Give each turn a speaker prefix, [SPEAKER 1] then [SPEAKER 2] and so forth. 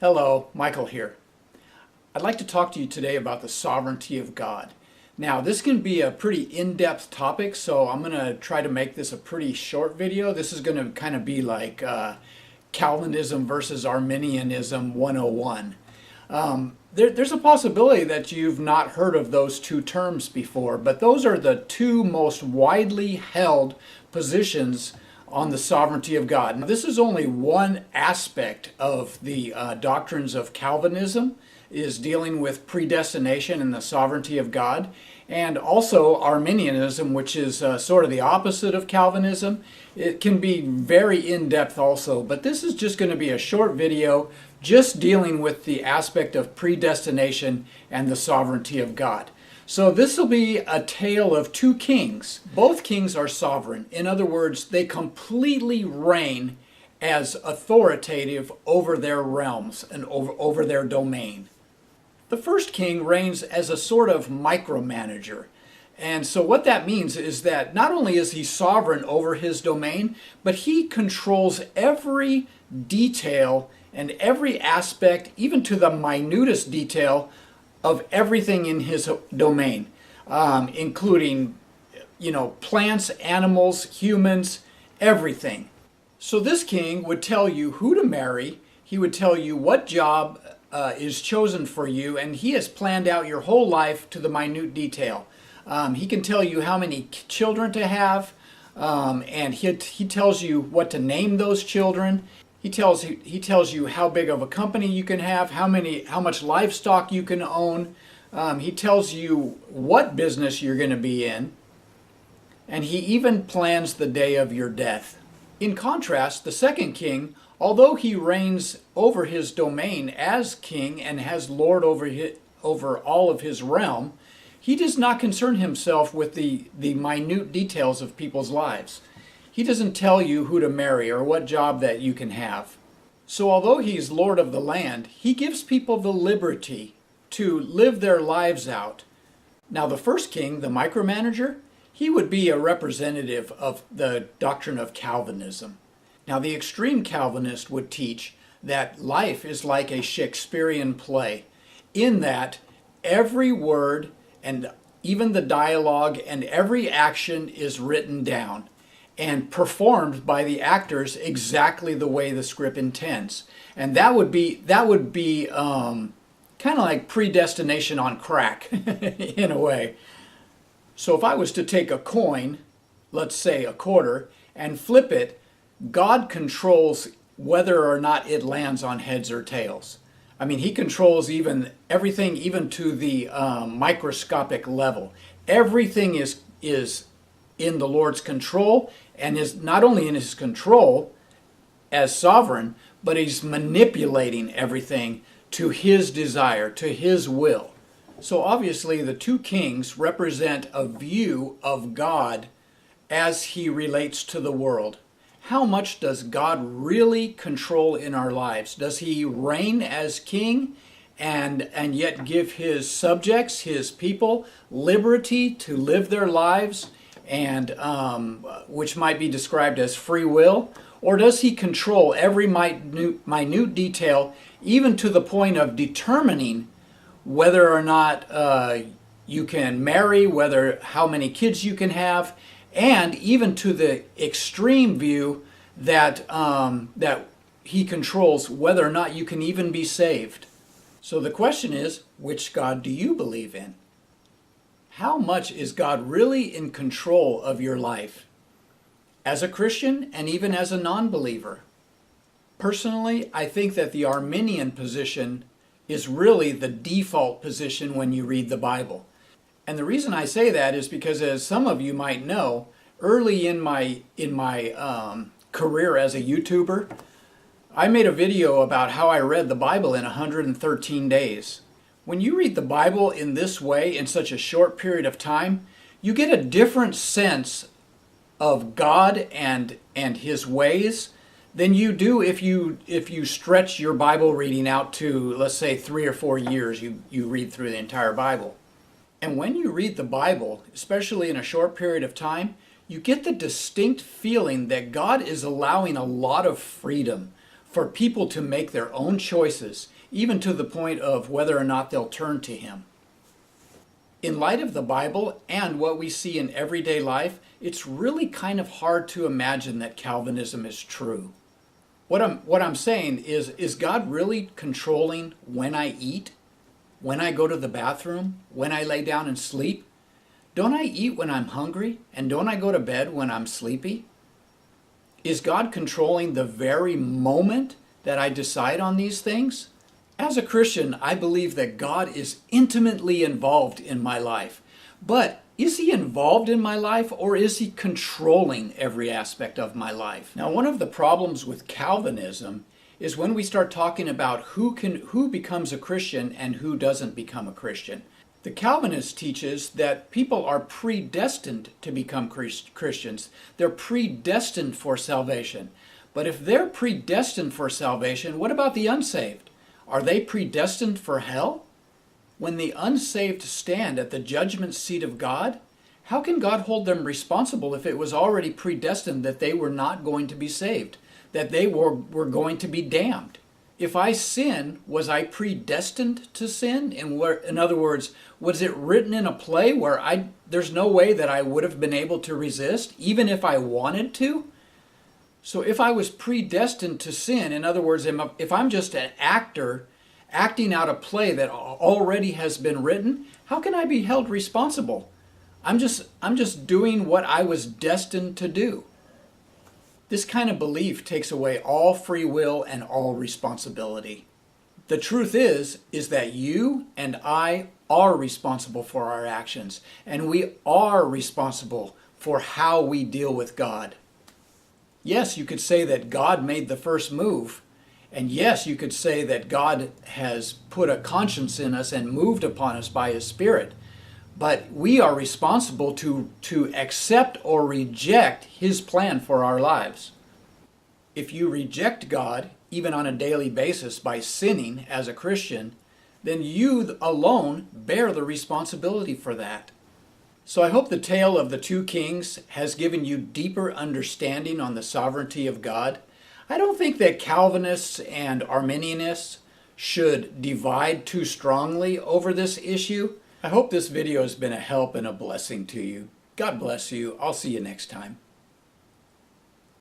[SPEAKER 1] Hello, Michael here. I'd like to talk to you today about the sovereignty of God. Now, this can be a pretty in-depth topic, so I'm going to try to make this a pretty short video. This is going to kind of be like Calvinism versus Arminianism 101. There's a possibility that you've not heard of those two terms before, but those are the two most widely held positions on the sovereignty of God. Now, this is only one aspect of the doctrines of Calvinism, is dealing with predestination and the sovereignty of God, and also Arminianism, which is sort of the opposite of Calvinism. It can be very in-depth also, but this is just going to be a short video just dealing with the aspect of predestination and the sovereignty of God. So this will be a tale of two kings. Both kings are sovereign. In other words, they completely reign as authoritative over their realms and over their domain. The first king reigns as a sort of micromanager. And so what that means is that not only is he sovereign over his domain, but he controls every detail and every aspect, even to the minutest detail, of everything in his domain, including, plants, animals, humans, everything. So this king would tell you who to marry. He would tell you what job is chosen for you, and he has planned out your whole life to the minute detail. He can tell you how many children to have, and he tells you what to name those children. He tells you how big of a company you can have, how much livestock you can own. He tells you what business you're going to be in, and he even plans the day of your death. In contrast, the second king, although he reigns over his domain as king and has lord over all of his realm, he does not concern himself with the minute details of people's lives. He doesn't tell you who to marry or what job that you can have. So although he's Lord of the land, he gives people the liberty to live their lives out. Now the first king, the micromanager, he would be a representative of the doctrine of Calvinism. Now the extreme Calvinist would teach that life is like a Shakespearean play, in that every word and even the dialogue and every action is written down and performed by the actors exactly the way the script intends. And that would be kind of like predestination on crack in a way. So if I was to take a coin, let's say a quarter, and flip it, God controls whether or not it lands on heads or tails. I mean, he controls everything, even to the microscopic level. Everything is in the Lord's control, and is not only in his control as sovereign, but he's manipulating everything to his desire, to his will. So obviously the two kings represent a view of God as he relates to the world. How much does God really control in our lives? Does he reign as king and yet give his subjects, his people, liberty to live their lives, and which might be described as free will? Or does he control every minute detail, even to the point of determining whether or not you can marry, how many kids you can have, and even to the extreme view that he controls whether or not you can even be saved? So the question is, which God do you believe in? How much is God really in control of your life? As a Christian and even as a non-believer? Personally, I think that the Arminian position is really the default position when you read the Bible. And the reason I say that is because, as some of you might know, early in my career as a YouTuber, I made a video about how I read the Bible in 113 days. When you read the Bible in this way, in such a short period of time, you get a different sense of God and his ways than you do if you stretch your Bible reading out to, let's say, 3 or 4 years. You read through the entire Bible. And when you read the Bible, especially in a short period of time, you get the distinct feeling that God is allowing a lot of freedom for people to make their own choices, even to the point of whether or not they'll turn to Him. In light of the Bible and what we see in everyday life, it's really kind of hard to imagine that Calvinism is true. What I'm saying is God really controlling when I eat, when I go to the bathroom, when I lay down and sleep? Don't I eat when I'm hungry? And don't I go to bed when I'm sleepy? Is God controlling the very moment that I decide on these things? As a Christian, I believe that God is intimately involved in my life. But is He involved in my life, or is He controlling every aspect of my life? Now, one of the problems with Calvinism is when we start talking about who becomes a Christian and who doesn't become a Christian. The Calvinist teaches that people are predestined to become Christians. They're predestined for salvation. But if they're predestined for salvation, what about the unsaved? Are they predestined for hell? When the unsaved stand at the judgment seat of God, how can God hold them responsible if it was already predestined that they were not going to be saved, that they were going to be damned? If I sin, was I predestined to sin? In other words, was it written in a play where there's no way that I would have been able to resist, even if I wanted to? So if I was predestined to sin, in other words, if I'm just an actor acting out a play that already has been written, how can I be held responsible? I'm just doing what I was destined to do. This kind of belief takes away all free will and all responsibility. The truth is that you and I are responsible for our actions, and we are responsible for how we deal with God. Yes, you could say that God made the first move, and yes, you could say that God has put a conscience in us and moved upon us by His Spirit, but we are responsible to accept or reject His plan for our lives. If you reject God, even on a daily basis, by sinning as a Christian, then you alone bear the responsibility for that. So I hope the tale of the two kings has given you deeper understanding on the sovereignty of God. I don't think that Calvinists and Arminianists should divide too strongly over this issue. I hope this video has been a help and a blessing to you. God bless you. I'll see you next time.